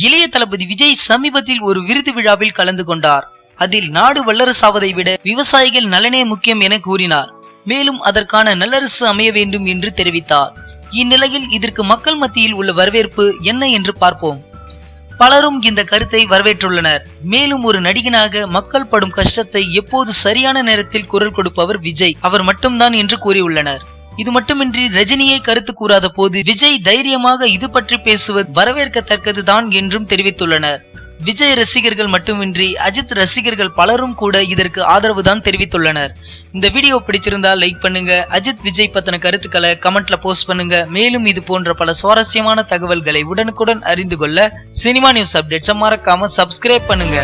இளைய தளபதி விஜய் சமீபத்தில் ஒரு விருது விழாவில் கலந்து கொண்டார். அதில் நாடு வல்லரசாவதை விட விவசாயிகள் நலனே முக்கியம் என கூறினார். மேலும் அதற்கான நல்லரசு அமைய வேண்டும் என்று தெரிவித்தார். இந்நிலையில் இதற்கு மக்கள் மத்தியில் உள்ள வரவேற்பு என்ன என்று பார்ப்போம். பலரும் இந்த கருத்தை வரவேற்றுள்ளனர். மேலும் ஒரு நடிகனாக மக்கள் படும் கஷ்டத்தை எப்போது சரியான நேரத்தில் குரல் கொடுப்பவர் விஜய் அவர் மட்டும்தான் என்று கூறியுள்ளனர். இது மட்டுமின்றி ரஜினியை கருத்து கூறாத போது விஜய் தைரியமாக இது பற்றி பேசுவது வரவேற்கத்தக்கதுதான் என்றும் தெரிவித்துள்ளனர். விஜய் ரசிகர்கள் மட்டுமின்றி அஜித் ரசிகர்கள் பலரும் கூட இதற்கு ஆதரவு தான் தெரிவித்துள்ளனர். இந்த வீடியோ பிடிச்சிருந்தா லைக் பண்ணுங்க. அஜித் விஜய் பத்தின கருத்துக்களை கமெண்ட்ல போஸ்ட் பண்ணுங்க. மேலும் இது போன்ற பல சுவாரஸ்யமான தகவல்களை உடனுக்குடன் அறிந்து கொள்ள சினிமா நியூஸ் அப்டேட்ஸ் மறக்காம சப்ஸ்கிரைப் பண்ணுங்க.